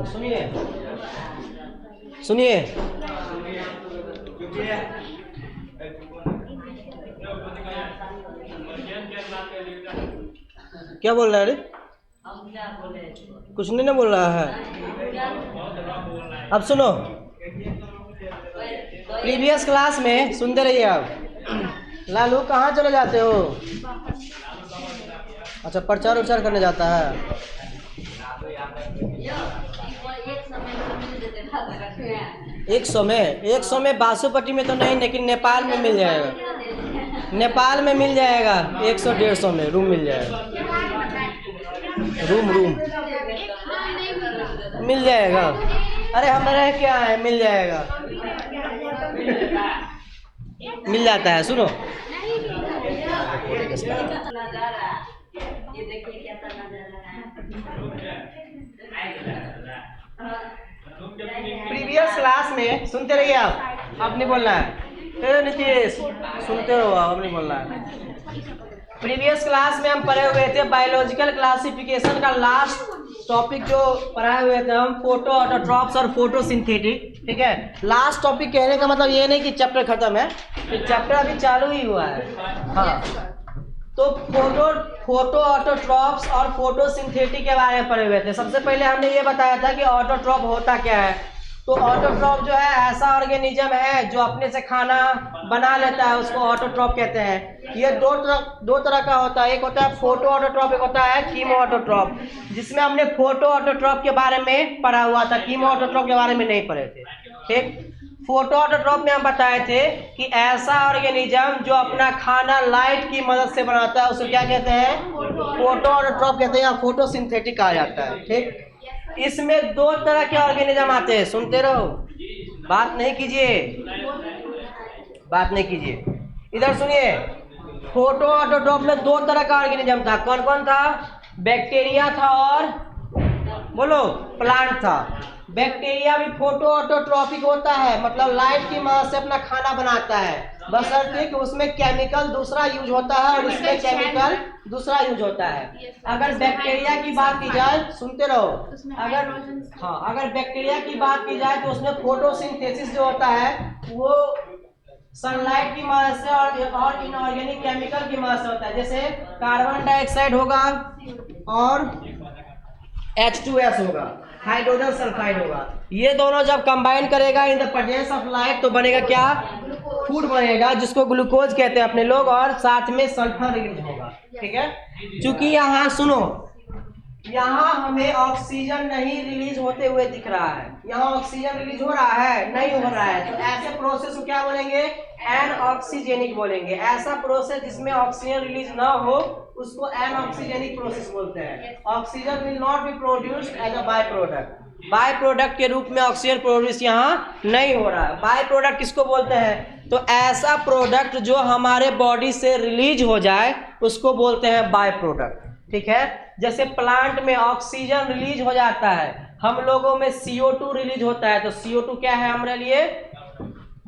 सुनिए सुनिए, क्या बोल रहा है? अरे कुछ नहीं ना बोल रहा है। अब सुनो, प्रीवियस क्लास में सुनते रहिए आप। लालू कहाँ चले जाते हो? अच्छा, प्रचार उचार करने जाता है। एक सौ में बासुपट्टी में तो नहीं, लेकिन नेपाल में मिल जाएगा। नेपाल में मिल जाएगा 100-150 में रूम मिल जाएगा। रूम मिल जाएगा। अरे हम रह क्या है, मिल जाएगा, मिल जाता है। सुनो, प्रीवियस क्लास में सुनते रहिए आप, अब नहीं बोलना है। नीतीश सुनते रहो, अब नहीं बोलना है। प्रीवियस क्लास में हम पढ़े हुए थे बायोलॉजिकल क्लासिफिकेशन का लास्ट टॉपिक जो पढ़ाए हुए थे हम, फोटो ऑटोट्रॉप्स और फोटोसिंथेटिक। ठीक है, लास्ट टॉपिक कहने का मतलब ये नहीं कि चैप्टर खत्म है, तो चैप्टर अभी चालू ही हुआ है। हाँ, तो फोटो ऑटोट्रॉप्स और फोटोसिंथेटिक के बारे में पढ़े हुए थे। सबसे पहले हमने ये बताया था कि ऑटोट्रॉप होता क्या है। तो ऑटोट्रॉप जो है ऐसा ऑर्गेनिज्म है जो अपने से खाना बना लेता है, उसको ऑटोट्रॉप कहते हैं। ये दो तरह का होता है, एक होता है फोटो ऑटोट्रॉप, एक होता है कीमो ऑटोट्रॉप, जिसमें हमने फोटो ऑटोट्रॉप के बारे में पढ़ा हुआ था, कीमो ऑटोट्रॉप के बारे में नहीं पढ़े थे। ठीक, फोटो ऑटोट्रॉप में हम बताए थे कि ऐसा ऑर्गेनिज्म जो अपना खाना लाइट की मदद से बनाता है, उसको क्या कहते हैं? फोटो ऑटोट्रॉप कहते हैं या फोटोसिंथेटिक कहा जाता है। ठीक, इसमें दो तरह के ऑर्गेनिज्म आते हैं। सुनते रहो, बात नहीं कीजिए, इधर सुनिए। फोटो ऑटोट्रॉप में दो तरह का ऑर्गेनिज्म था। कौन कौन था? बैक्टीरिया था और बोलो प्लांट था। बैक्टीरिया भी फोटो ऑटोट्रॉपिक होता है, मतलब लाइट की मदद से अपना खाना बनाता है, बशर्ते कि उसमें केमिकल दूसरा यूज होता है और इसमें केमिकल दूसरा यूज होता है। अगर बैक्टीरिया की बात की जाए, सुनते रहो, अगर बैक्टीरिया की बात की जाए तो उसमें फोटोसिंथेसिस जो होता है वो सनलाइट की मदद से और इनऑर्गेनिक केमिकल की मदद से होता है। जैसे कार्बन डाइऑक्साइड होगा और H2S होगा, हाइड्रोजन सल्फाइड होगा। ये दोनों जब कंबाइन करेगा in the presence of light तो बनेगा क्या? फूड बनेगा, जिसको ग्लूकोज कहते हैं अपने लोग, और साथ में सल्फर रिलीज होगा। ठीक है, क्योंकि यहाँ सुनो, यहाँ हमें ऑक्सीजन नहीं रिलीज होते हुए दिख रहा है। यहाँ ऑक्सीजन रिलीज हो रहा है? नहीं हो रहा है। तो ऐसे प्रोसेस को क्या बोलेंगे? एनऑक्सीजेनिक बोलेंगे। ऐसा प्रोसेस जिसमें ऑक्सीजन रिलीज ना हो उसको एनऑक्सीजेनिक प्रोसेस बोलते हैं। Oxygen will not be produced as a by product. By product के रूप में ऑक्सीजन प्रोड्यूस यहाँ नहीं हो रहा है। बाय प्रोडक्ट किसको बोलते हैं? तो ऐसा प्रोडक्ट जो हमारे बॉडी से रिलीज हो जाए उसको बोलते हैं बाय प्रोडक्ट। ठीक है, जैसे प्लांट में ऑक्सीजन रिलीज हो जाता है, हम लोगों में CO2 रिलीज होता है। तो CO2 क्या है हमारे लिए?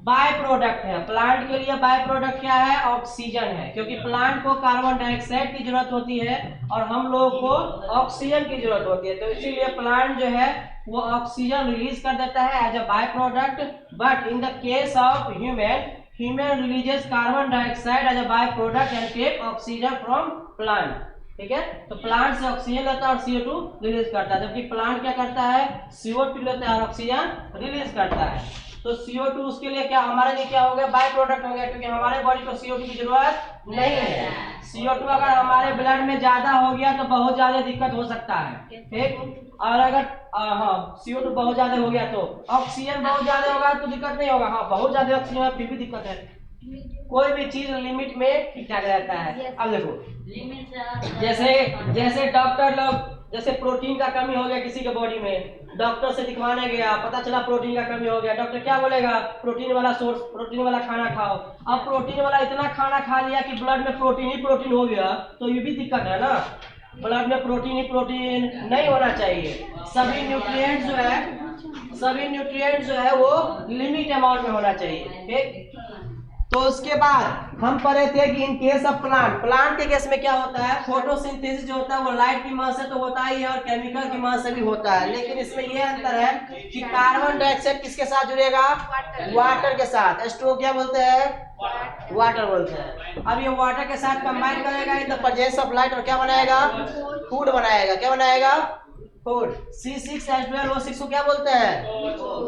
बाय प्रोडक्ट है। प्लांट के लिए बाय प्रोडक्ट क्या है? ऑक्सीजन है, क्योंकि प्लांट को कार्बन डाइऑक्साइड की जरूरत होती है और हम लोगों को ऑक्सीजन की जरूरत होती है। तो इसीलिए प्लांट जो है वो ऑक्सीजन रिलीज कर देता है as a by product. But in the case of human releases carbon dioxide as a by product and take oxygen from plant. ठीक है, तो प्लांट से ऑक्सीजन लेता है और CO2 रिलीज करता है, जबकि प्लांट क्या करता है? CO2 लेता है और ऑक्सीजन रिलीज करता है। तो CO2 उसके लिए क्या, हमारे लिए क्या हो गया? बाय प्रोडक्ट हो गया, क्योंकि हमारे बॉडी को CO2 की जरूरत नहीं है। CO2 अगर हमारे ब्लड में ज्यादा हो गया तो बहुत ज्यादा दिक्कत हो सकता है। ठीक, और अगर CO2 बहुत ज्यादा हो गया तो ऑक्सीजन बहुत ज्यादा होगा तो दिक्कत नहीं होगा। हाँ, बहुत ज्यादा ऑक्सीजन फिर भी दिक्कत है। कोई भी चीज लिमिट में ठीक ठाक रहता है। अब देखो, जैसे जैसे डॉक्टर लोग, जैसे प्रोटीन का कमी हो गया किसी के बॉडी में, डॉक्टर से दिखवाने गया, पता चला प्रोटीन का कमी हो गया, डॉक्टर क्या बोलेगा? प्रोटीन वाला सोर्स, प्रोटीन वाला खाना खाओ। अब प्रोटीन वाला इतना खाना खा लिया कि ब्लड में प्रोटीन ही प्रोटीन हो गया, तो ये भी दिक्कत है ना। ब्लड में प्रोटीन ही प्रोटीन नहीं होना चाहिए। सभी न्यूट्रिएंट्स जो है, सभी न्यूट्रिएंट्स जो है वो लिमिट अमाउंट में होना चाहिए, ठीक। तो उसके बाद हम पढ़े थे कि in case of plant, plant के केस में क्या होता है, फोटोसिंथेसिस जो होता है वो लाइट की मदद से तो होता ही है और केमिकल की मदद से भी होता है, लेकिन इसमें ये अंतर है कि कार्बन डाइऑक्साइड किसके साथ जुड़ेगा? वाटर के साथ। H2O क्या बोलते हैं? वाटर बोलते हैं। अब ये वाटर के साथ कंबाइन करेगा in the presence of light और क्या बनाएगा? फूड बनाएगा। क्या बनाएगा? फूड। C6H12O6 को क्या बोलते हैं?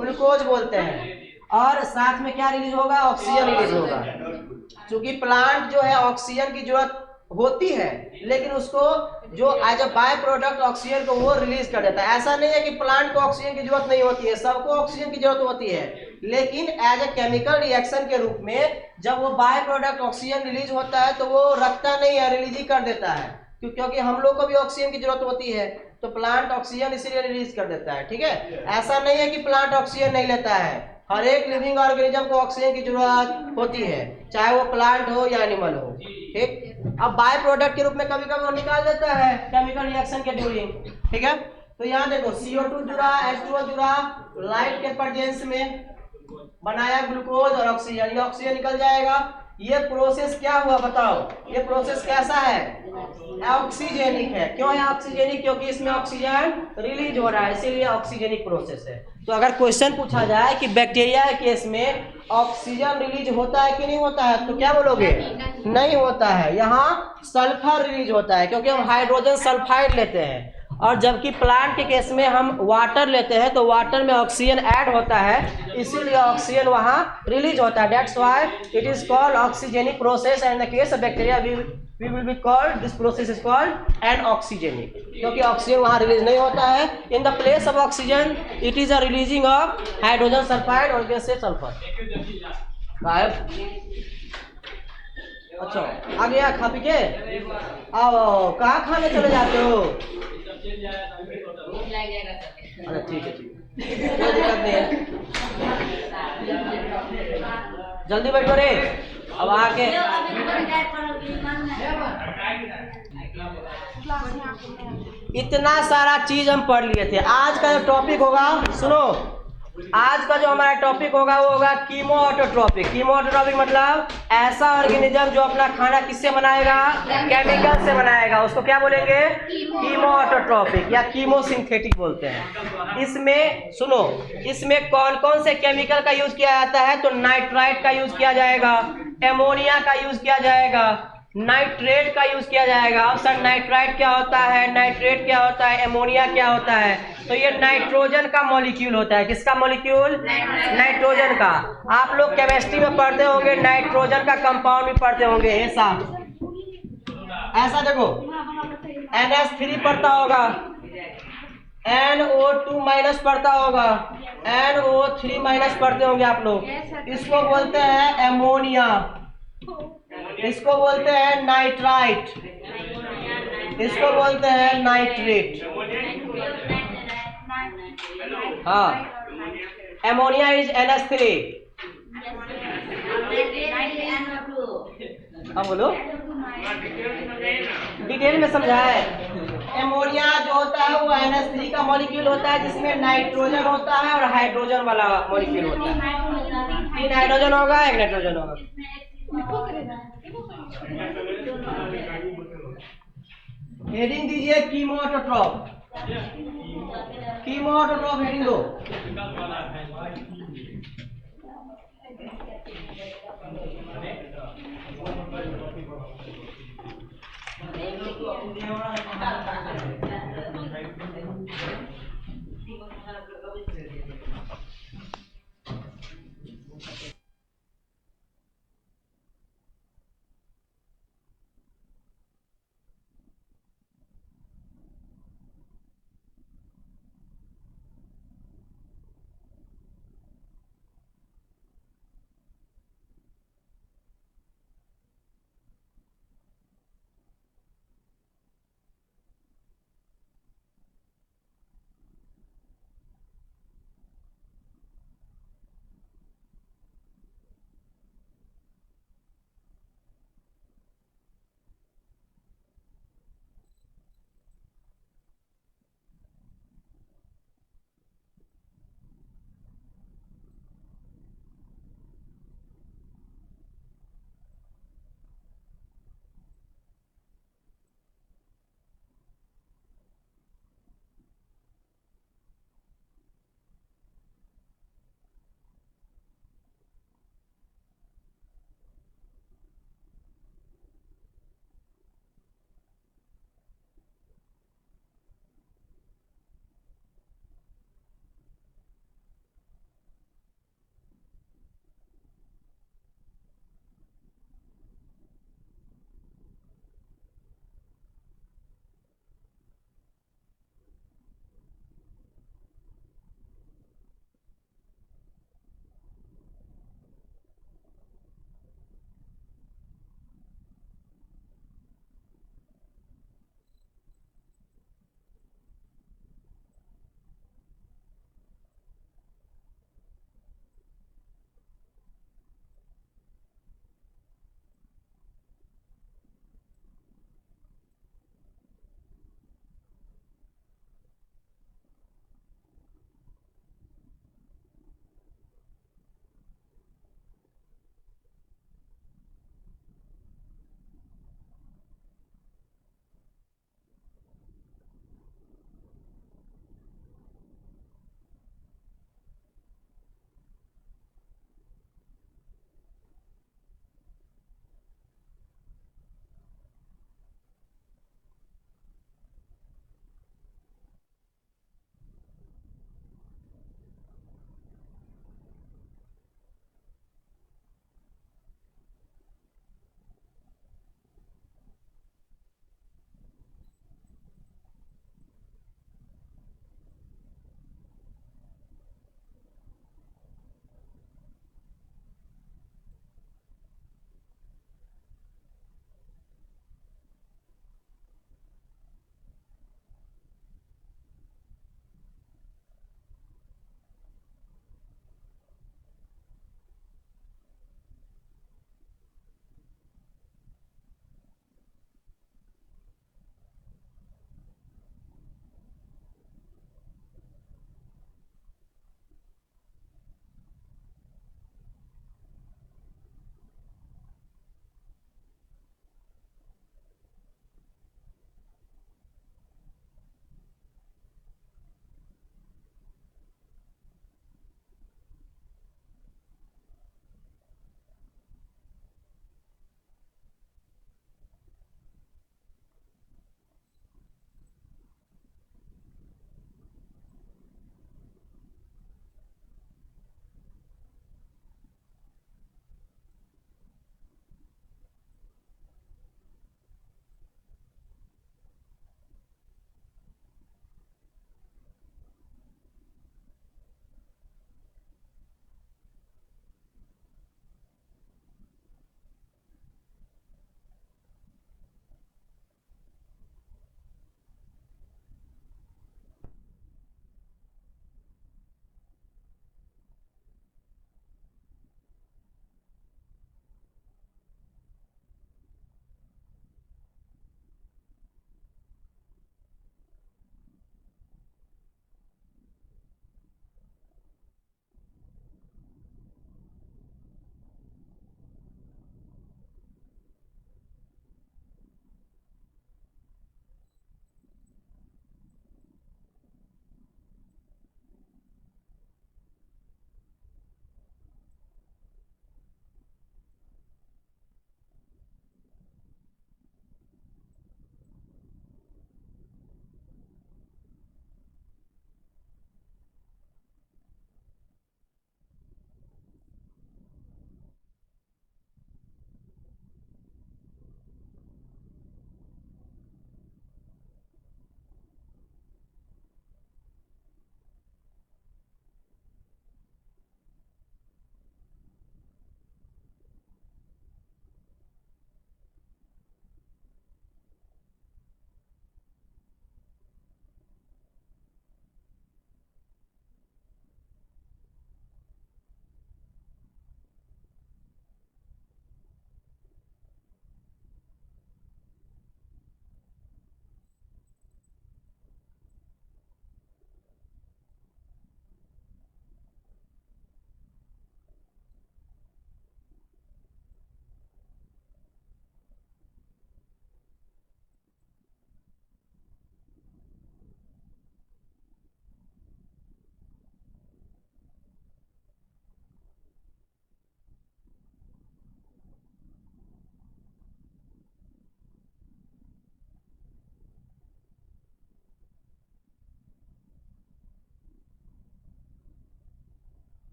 ग्लूकोज बोलते हैं। और साथ में क्या रिलीज होगा? ऑक्सीजन रिलीज होगा। क्योंकि प्लांट जो है ऑक्सीजन की जरूरत होती है, लेकिन उसको जो as a by product oxygen को वो रिलीज कर देता है। ऐसा नहीं है कि प्लांट को ऑक्सीजन की जरूरत नहीं होती है, सबको ऑक्सीजन की जरूरत होती है, लेकिन एज अ केमिकल रिएक्शन के रूप में जब वो बाय प्रोडक्ट ऑक्सीजन रिलीज होता है तो वो रखता नहीं है, रिलीज ही कर देता है। क्योंकि हम लोग को भी ऑक्सीजन की जरूरत होती है, तो प्लांट ऑक्सीजन इसीलिए रिलीज कर देता है, ठीक है। ऐसा नहीं है कि प्लांट ऑक्सीजन नहीं लेता है, हर एक लिविंग ऑर्गेनिज्म को ऑक्सीजन की जरूरत होती है, चाहे वो प्लांट हो या एनिमल हो, ठीक। अब बाय प्रोडक्ट के रूप में कभी कभी वो निकाल देता है केमिकल रिएक्शन के ड्यूरिंग, ठीक है। तो यहाँ देखो CO2 जुड़ा, H2O जुड़ा, लाइट के प्रेजेंस में बनाया ग्लूकोज और ऑक्सीजन, ये ऑक्सीजन निकल जाएगा। ये प्रोसेस क्या हुआ बताओ? ये प्रोसेस कैसा है? ऑक्सीजेनिक है। क्यों है ऑक्सीजेनिक? क्योंकि इसमें ऑक्सीजन रिलीज हो रहा है, इसीलिए ऑक्सीजेनिक प्रोसेस है। तो अगर क्वेश्चन पूछा जाए कि बैक्टीरिया के केस में ऑक्सीजन रिलीज होता है कि नहीं होता है, तो क्या बोलोगे? नहीं होता है। यहाँ सल्फर रिलीज होता है, क्योंकि हम हाइड्रोजन सल्फाइड लेते हैं, और जबकि प्लांट के केस में हम वाटर लेते हैं, तो वाटर में ऑक्सीजन ऐड होता है, इसीलिए ऑक्सीजन वहाँ रिलीज होता है। That's why it is called oxygenic process and the case of bacteria we will be called, this process is called anorxigenic, क्योंकि ऑक्सीजन वहाँ रिलीज नहीं होता है। In the place of oxygen it is a releasing of hydrogen sulphide और gas से sulphur गायब। अच्छा आ गया खा पी के? आओ, कहाँ खाने चले जाते हो? अच्छा ठीक है, ठीक है, कोई दिक्कत नहीं है, जल्दी बैठो रे। अब आके इतना सारा चीज हम पढ़ लिए थे। आज का जो टॉपिक होगा, सुनो, आज का जो हमारा टॉपिक होगा वो होगा कीमोऑटोट्रॉपिक। कीमोऑटोट्रॉपिक मतलब ऐसा ऑर्गेनिज्म जो अपना खाना किससे बनाएगा? केमिकल से बनाएगा, उसको क्या बोलेंगे? कीमोऑटोट्रॉपिक या कीमोसिंथेटिक बोलते हैं। इसमें सुनो, इसमें कौन कौन से केमिकल का यूज किया जाता है? तो नाइट्राइट का यूज किया जाएगा, एमोनिया का यूज किया जाएगा, नाइट्रेट का यूज किया जाएगा। अब सर नाइट्राइट क्या होता है, नाइट्रेट क्या होता है, एमोनिया क्या होता है? तो ये नाइट्रोजन का मॉलिक्यूल होता है। किसका मॉलिक्यूल? नाइट्रोजन का। आप लोग केमिस्ट्री में पढ़ते होंगे, नाइट्रोजन का कंपाउंड भी पढ़ते होंगे। ऐसा ऐसा देखो, NH3 पढ़ता होगा, NO2 माइनस पढ़ता होगा, NO3 माइनस पढ़ते होंगे आप लोग। इसको बोलते हैं एमोनिया, इसको बोलते हैं नाइट्राइट, इसको बोलते हैं नाइट्रेट। हाँ, एमोनिया इज NH3। हाँ बोलो, डिटेल में समझाए। एमोनिया जो होता है वो NH3 का मॉलिक्यूल होता है, जिसमें नाइट्रोजन होता है और हाइड्रोजन वाला मॉलिक्यूल होता है। 3 हाइड्रोजन होगा, 1 नाइट्रोजन होगा। हेडिंग दीजिए कीमोऑटोट्रॉप, कीमोऑटोट्रॉप हेडिंग दो।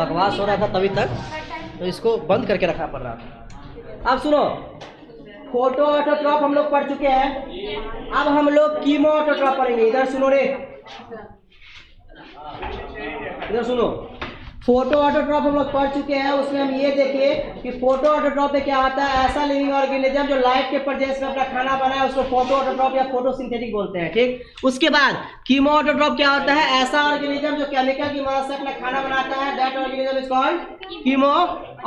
बकवास हो रहा था तभी तक, तो इसको बंद करके रखना पड़ रहा था। अब सुनो, फोटो ऑटोट्रॉप हम लोग पढ़ चुके हैं, अब हम लोग कीमो ऑटोट्रॉप पढ़ेंगे। इधर सुनो रे, इधर सुनो। फोटो ऑटोट्रॉप हम लोग पढ़ चुके हैं, उसमें हम ये देखिए कि फोटो ऑटोट्रॉप में क्या आता है, ऐसा लिविंग ऑर्गेनिज्म जो लाइट के प्रेजेंस में अपना खाना बनाए उसको फोटो ऑटोट्रॉप या फोटोसिंथेटिक बोलते हैं, ठीक। उसके बाद कीमो ऑटोट्रॉप क्या होता है, ऐसा ऑर्गेनिज्म जो केमिकल की मदद से अपना खाना बनाता है, that organism is called chemo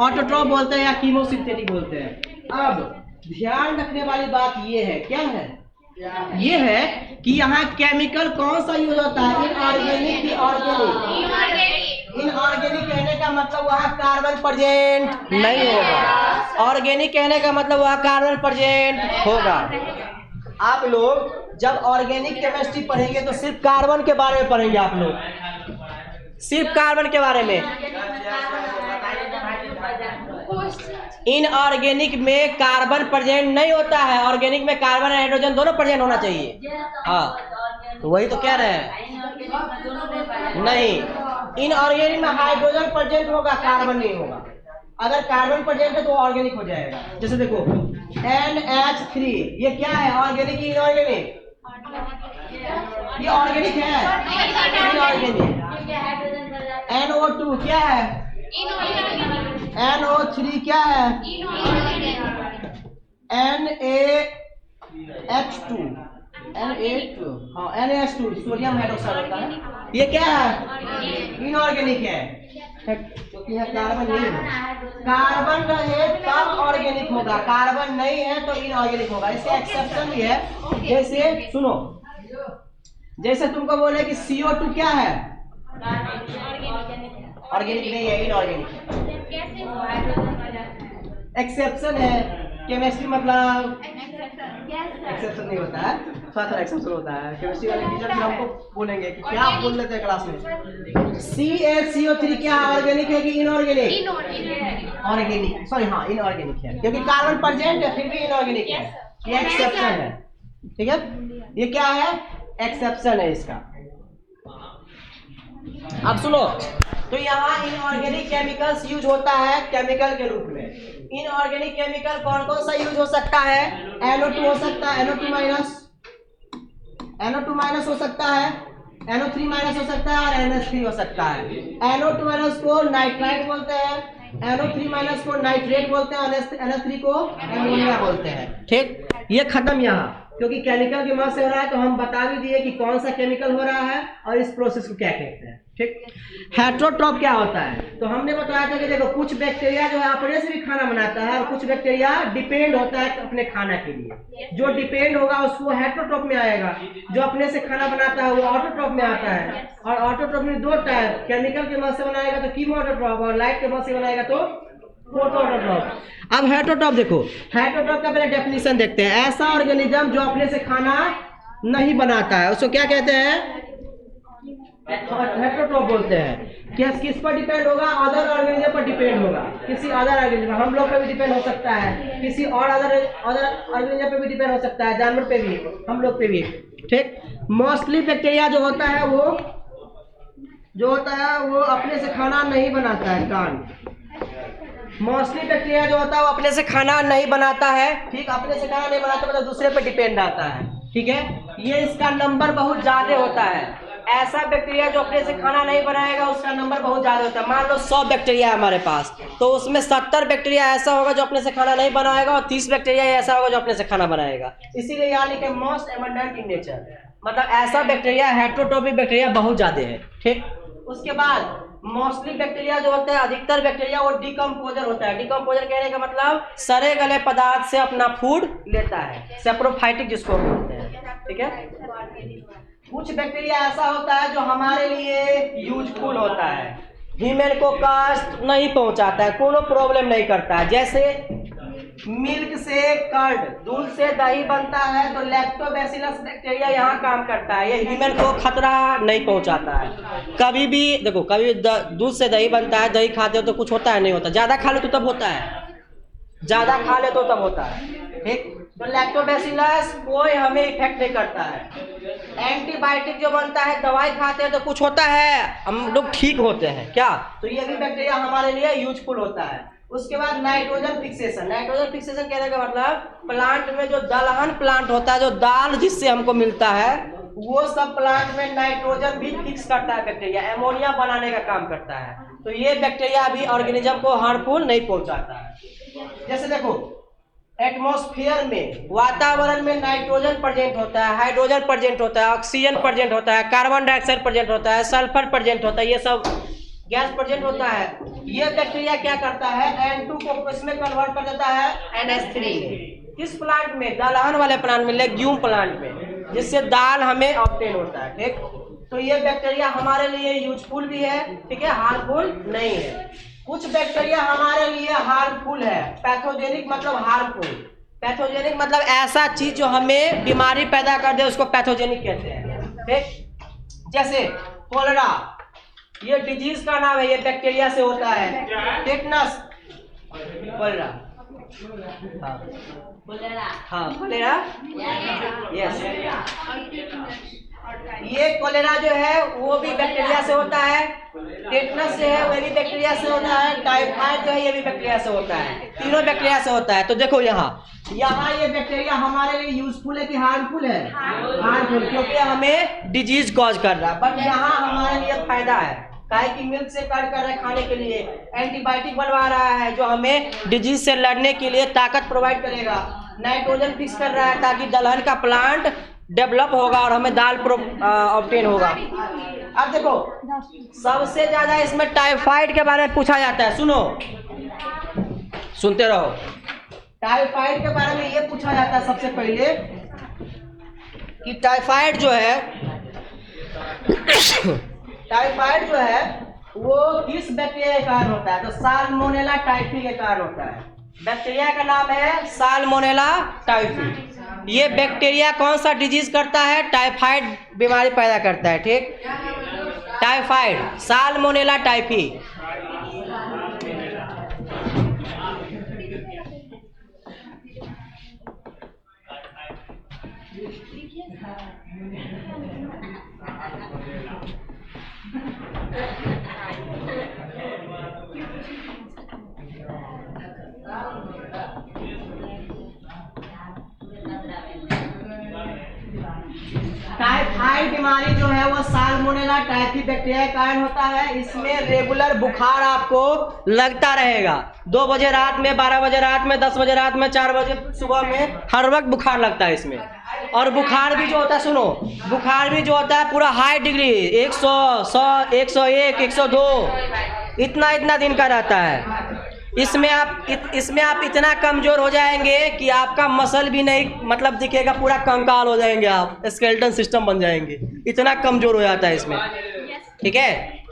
autotroph बोलते हैं या कीमोसिंथेटिक बोलते हैं। अब ध्यान रखने वाली बात ये है, क्या है, ये है कि यहाँ केमिकल कौन सा यूज होता है, इनऑर्गेनिक की ऑर्गेनिक। इनऑर्गेनिक कहने का मतलब वहाँ कार्बन प्रेजेंट नहीं होगा, ऑर्गेनिक कहने का मतलब वहाँ कार्बन प्रेजेंट होगा। आप लोग जब ऑर्गेनिक केमिस्ट्री पढ़ेंगे तो सिर्फ कार्बन के बारे में पढ़ेंगे, आप लोग सिर्फ कार्बन के बारे में। इनऑर्गेनिक में कार्बन प्रेजेंट नहीं होता है, ऑर्गेनिक में कार्बन और हाइड्रोजन दोनों प्रेजेंट होना चाहिए। हाँ, तो वही तो कह रहे हैं, नहीं, इनऑर्गेनिक में हाइड्रोजन प्रेजेंट होगा, कार्बन नहीं होगा। अगर कार्बन प्रेजेंट है तो ऑर्गेनिक हो जाएगा। जैसे देखो NH3, ये क्या है, ऑर्गेनिक की इनऑर्गेनिक? ये ऑर्गेनिक है, इनऑर्गेनिक। NO2 क्या है, NO3 क्या है, NaH2, हाँ NaH2 सोडियम हाइड्रोक्साइड होता है, ये क्या है, इनऑर्गेनिक है, क्योंकि यहाँ कार्बन नहीं है। कार्बन रहे तब ऑर्गेनिक होगा, कार्बन नहीं है तो इनऑर्गेनिक होगा। इसके एक्सेप्शन भी है, जैसे सुनो, जैसे तुमको बोले कि CO2 क्या है, ऑर्गेनिक नहीं है, इनऑर्गेनिक है। एक्सेप्शन है, केमिस्ट्री मतलब एक्सेप्शन नहीं होता है, थोड़ा थोड़ा एक्सेप्शन होता है। केमिस्ट्री वाले टीचर फिर हमको बोलेंगे कि क्या आप बोल लेते हैं क्लास में। CaCO3 क्या ऑर्गेनिक है कि इनऑर्गेनिक? ऑर्गेनिक, सॉरी हाँ इनऑर्गेनिक है, क्योंकि कार्बन प्रेजेंट है फिर भी इनऑर्गेनिक है, ये एक्सेप्शन है, ठीक है। ये क्या है, एक्सेप्शन है इसका। अब सुनो, तो यहाँ इनऑर्गेनिक केमिकल्स यूज होता है केमिकल के रूप में। इनऑर्गेनिक केमिकल कौन कौन सा यूज हो सकता है, NO2 हो सकता है, NO2 माइनस हो सकता है, NO3 माइनस हो सकता है और NH3 हो सकता है। NO2 माइनस को नाइट्राइट बोलते हैं, NO3 माइनस को नाइट्रेट बोलते हैं और NH3 को एमोनिया बोलते हैं, ठीक। ये खत्म यहाँ, क्योंकि केमिकल की मदद से हो रहा है तो हम बता भी दिए कि कौन सा केमिकल हो रहा है और इस प्रोसेस को क्या कहते हैं, ठीक। हेटेरोट्रॉप क्या होता है, तो हमने बताया था कि देखो कुछ बैक्टीरिया जो है अपने से भी खाना बनाता है और कुछ बैक्टीरिया डिपेंड होता है अपने खाना के लिए। जो डिपेंड होगा उसको हेटेरोट्रॉप में आएगा, जो अपने से खाना बनाता है वो ऑटोट्रॉप में आता है। और ऑटोट्रॉप में दो टाइप, केमिकल की मदद से बनाएगा तो कीमो ऑटोट्रॉप और लाइट की मदद से बनाएगा तो फोटो ऑटोट्रॉप। अब हेटेरोट्रॉप देखो, हेटेरोट्रॉप का पहले डेफिनेशन देखते हैं। ऐसा ऑर्गेनिज्म जो अपने से खाना नहीं बनाता है उसको क्या कहते हैं, हेटेरोट्रॉप बोलते हैं। किस पर डिपेंड होगा, अदर ऑर्गेनिज्म पर डिपेंड होगा, किसी अदर ऑर्गेनिज्म, हम लोग पे भी डिपेंड हो सकता है, किसी और अदर ऑर्गेनिज्म पे भी डिपेंड हो सकता है, जानवर पे भी, हम लोग पे भी, ठीक। मोस्टली बैक्टीरिया जो होता है वो अपने से खाना नहीं बनाता है। मोस्टली बैक्टीरिया जो होता है वो अपने से खाना नहीं बनाता है, ठीक। अपने से खाना नहीं बनाता मतलब दूसरे पे डिपेंड आता है, ठीक है। ये इसका नंबर बहुत ज्यादा होता है। ऐसा बैक्टीरिया जो अपने से खाना नहीं बनाएगा उसका नंबर बहुत ज्यादा होता है। मान लो 100 बैक्टीरिया है हमारे पास, तो उसमें 70 बैक्टीरिया ऐसा होगा जो अपने से खाना नहीं बनाएगा और 30 बैक्टीरिया ऐसा होगा जो अपने से खाना बनाएगा। इसीलिए यहाँ लिखे मोस्ट एबंडेंट इन नेचर, मतलब ऐसा बैक्टीरिया, हेटेरोट्रॉपिक बैक्टीरिया बहुत ज्यादा है, ठीक। उसके बाद मोस्टली बैक्टीरिया जो होता है, अधिकतर बैक्टीरिया वो डिकम्पोजर होता है। डिकम्पोजर कहने का मतलब सड़े गले पदार्थ से अपना फूड लेता है, सेप्रोफाइटिक जिसको बोलते हैं, ठीक है। कुछ बैक्टीरिया ऐसा होता है जो हमारे लिए यूजफुल होता है, ह्यूमन को कष्ट नहीं पहुंचाता है, कोनो प्रॉब्लम नहीं करता है। जैसे मिल्क से कर्ड, दूध से दही बनता है तो लैक्टोबैसिलस बैक्टीरिया यहाँ काम करता है, ये ह्यूमन को खतरा नहीं पहुंचाता है। कभी भी देखो, कभी दूध से दही बनता है, दही खाते हो तो कुछ होता है, नहीं होता। ज़्यादा खा लो तो तब होता है, ज़्यादा खा ले तो तब होता है, ठीक। तो लैक्टोबैसिलस कोई हमें इफेक्ट नहीं करता है। एंटीबायोटिक जो बनता है, दवाई खाते हैं तो कुछ होता है, हम लोग ठीक होते हैं क्या, तो ये भी बैक्टीरिया हमारे लिए यूजफुल होता है। उसके बाद नाइट्रोजन फिक्सेशन। नाइट्रोजन फिक्सेशन कहने का मतलब प्लांट में जो दलहन प्लांट होता है, जो दाल जिससे हमको मिलता है, वो सब प्लांट में नाइट्रोजन भी फिक्स करता है बैक्टीरिया, एमोनिया बनाने का काम करता है। तो ये बैक्टीरिया भी ऑर्गेनिज्म को हार्मफुल नहीं पहुंचाता है। जैसे देखो, एटमॉस्फेयर में, वातावरण में नाइट्रोजन प्रेजेंट होता है, हाइड्रोजन प्रेजेंट होता है, ऑक्सीजन प्रेजेंट होता है, कार्बन डाइऑक्साइड प्रेजेंट होता है, सल्फर प्रेजेंट होता है, ये सब गैस प्रेजेंट होता है। ये बैक्टीरिया क्या करता है, N2 को इसमें कन्वर्ट कर देता है NH3। किस प्लांट में, दलहन वाले प्लांट में, लेग्यूम प्लांट में, जिससे दाल हमें ऑब्टेन होता है। ठीक, तो ये बैक्टीरिया हमारे लिए यूजफुल भी है, ठीक है, हार्मफुल नहीं है। कुछ बैक्टीरिया हमारे लिए हार्मफुल है, पैथोजेनिक मतलब हार्मफुल। पैथोजेनिक मतलब ऐसा चीज जो हमें बीमारी पैदा कर दे, उसको पैथोजेनिक कहते हैं। ठीक, जैसे कोलेरा, ये डिजीज का नाम है, ये बैक्टीरिया से होता है। टेटनस, कोलेरा, हाँ कोलेरा, यस, ये कोलेरा जो है वो भी बैक्टीरिया से होता है। टेटनस जो है वो भी बैक्टीरिया से होता है। टाइफाइड जो है ये भी बैक्टीरिया से होता है। तीनों बैक्टीरिया से होता है। तो देखो यहाँ ये बैक्टीरिया हमारे लिए यूजफुल है कि हार्मफुल है? हार्मफुल, क्योंकि हमें डिजीज कॉज कर रहा है। बट यहाँ हमारे लिए फायदा है, काहे कि मिल्क से कट कर रहे खाने के लिए, एंटीबायोटिक बनवा रहा है जो हमें डिजीज से लड़ने के लिए ताकत प्रोवाइड करेगा। नाइट्रोजन फिक्स कर रहा है ताकि दलहन का प्लांट डेवलप होगा और हमें दाल ऑब्टेन होगा। अब देखो, सबसे ज्यादा इसमें टाइफाइड के बारे में पूछा जाता है। सुनो, सुनते रहो। टाइफाइड के बारे में ये पूछा जाता है सबसे पहले कि टाइफाइड जो है टाइफाइड जो है वो किस बैक्टीरिया के कारण होता है? तो साल्मोनेला टाइफी के कारण होता है। बैक्टीरिया का नाम है साल्मोनेला टाइफी। ये बैक्टीरिया कौन सा डिजीज करता है? टाइफाइड बीमारी पैदा करता है। ठीक, टाइफाइड, साल्मोनेला टाइफी। टाइफाइड बीमारी जो है वो साल्मोनेला टाइफी बैक्टीरिया के कारण होता है। इसमें रेगुलर बुखार आपको लगता रहेगा। 2 बजे रात में, 12 बजे रात में, 10 बजे रात में, 4 बजे सुबह में, हर वक्त बुखार लगता है इसमें। और बुखार भी जो होता है, सुनो, बुखार भी जो होता है पूरा हाई डिग्री, 100, 100, 101, 102, इतना दिन का रहता है। इसमें आप इतना कमजोर हो जाएंगे कि आपका मसल भी नहीं मतलब दिखेगा, पूरा कंकाल हो जाएंगे आप, स्केलेटन सिस्टम बन जाएंगे, इतना कमजोर हो जाता है इसमें। ठीक है,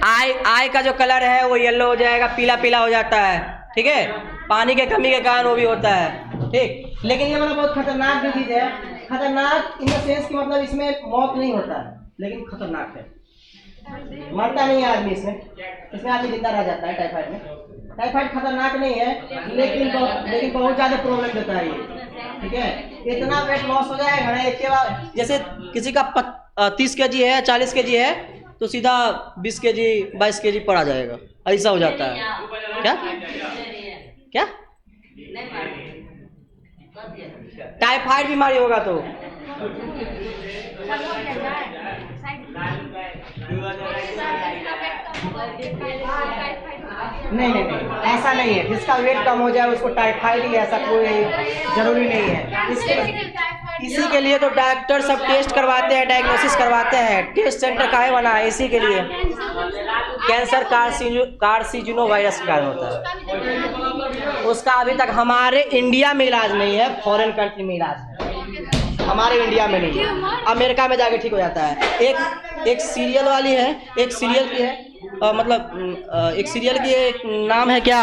आई का जो कलर है वो येलो हो जाएगा, पीला पीला हो जाता है। ठीक है, पानी के कमी के कारण वो भी होता है। ठीक, लेकिन ये मतलब बहुत खतरनाक डिजीज है। खतरनाक इन द सेंस कि मतलब इसमें मौत नहीं होता है, लेकिन खतरनाक है, मरता नहीं है आदमी इसमें आदमी जिंदा रह जाता है। टाइफाइड में, टाइफाइड खतरनाक नहीं है, लेकिन बहुत ज़्यादा प्रॉब्लम देता है ये। ठीक है, इतना वेट लॉस हो जाएगा ना एक के बाद, जैसे किसी का 30 kg है, 40 kg है, तो सीधा 20 kg 22 kg पर आ जाएगा, ऐसा हो जाता है। क्या टाइफाइड बीमारी होगा तो नहीं, ऐसा नहीं है। जिसका वेट कम हो जाए उसको टाइफाइड ही, ऐसा कोई जरूरी नहीं है। इसी के लिए तो डॉक्टर सब टेस्ट करवाते हैं, डायग्नोसिस करवाते हैं। टेस्ट सेंटर काहे बना है? इसी के लिए। कैंसर कार्सिनोजेन वायरस का होता है, उसका अभी तक हमारे इंडिया में इलाज नहीं है, फॉरेन कंट्री में इलाज है, हमारे इंडिया में नहीं है। अमेरिका में जाके ठीक हो जाता है। एक सीरियल वाली है, एक सीरियल की है, एक सीरियल की एक नाम है क्या?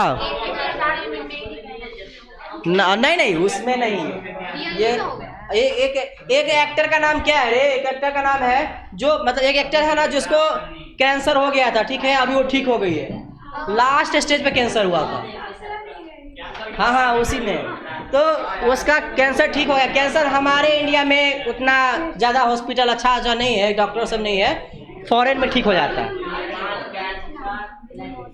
नहीं, उसमें नहीं। ये एक एक्टर का नाम क्या है रे? एक एक्टर का नाम है जो मतलब एक एक्टर है ना जिसको कैंसर हो गया था। ठीक है, अभी वो ठीक हो गई है, लास्ट स्टेज पे कैंसर हुआ था। हाँ, उसी में तो उसका कैंसर ठीक हो गया। कैंसर हमारे इंडिया में उतना ज़्यादा हॉस्पिटल अच्छा नहीं है, डॉक्टर सब नहीं है, फॉरेन में ठीक हो जाता है।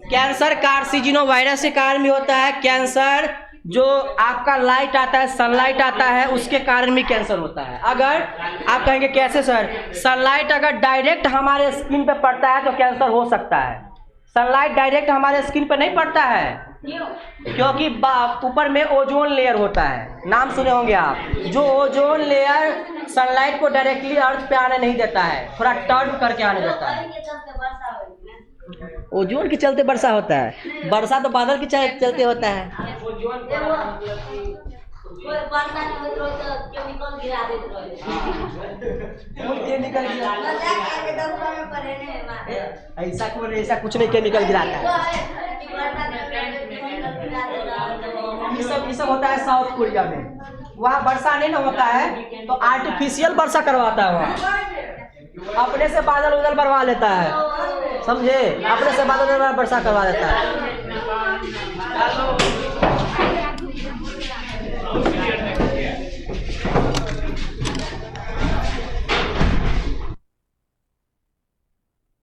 कैंसर कार्सिजिनो वायरस के कारण भी होता है। कैंसर जो आपका लाइट आता है, सनलाइट आता है, उसके कारण भी कैंसर होता है। अगर आप कहेंगे कैसे सर, सनलाइट अगर डायरेक्ट हमारे स्किन पे पड़ता है तो कैंसर हो सकता है। सनलाइट डायरेक्ट हमारे स्किन पे नहीं पड़ता है, क्योंकि ऊपर में ओजोन लेयर होता है, नाम सुने होंगे आप। जो ओजोन लेयर सनलाइट को डायरेक्टली अर्थ पे आने नहीं देता है, थोड़ा टर्न करके आने देता है। ओजोन के चलते वर्षा होता है। वर्षा तो बादल के चलते होता है। ऐसा कुछ नहीं केमिकल गिराता है। ये सब होता है साउथ कोरिया में, वहाँ वर्षा नहीं ना होता है तो आर्टिफिशियल वर्षा करवाता है वहाँ, अपने से बादल उदल बनवा लेता है, समझे, अपने से बादल वर्षा करवा देता है।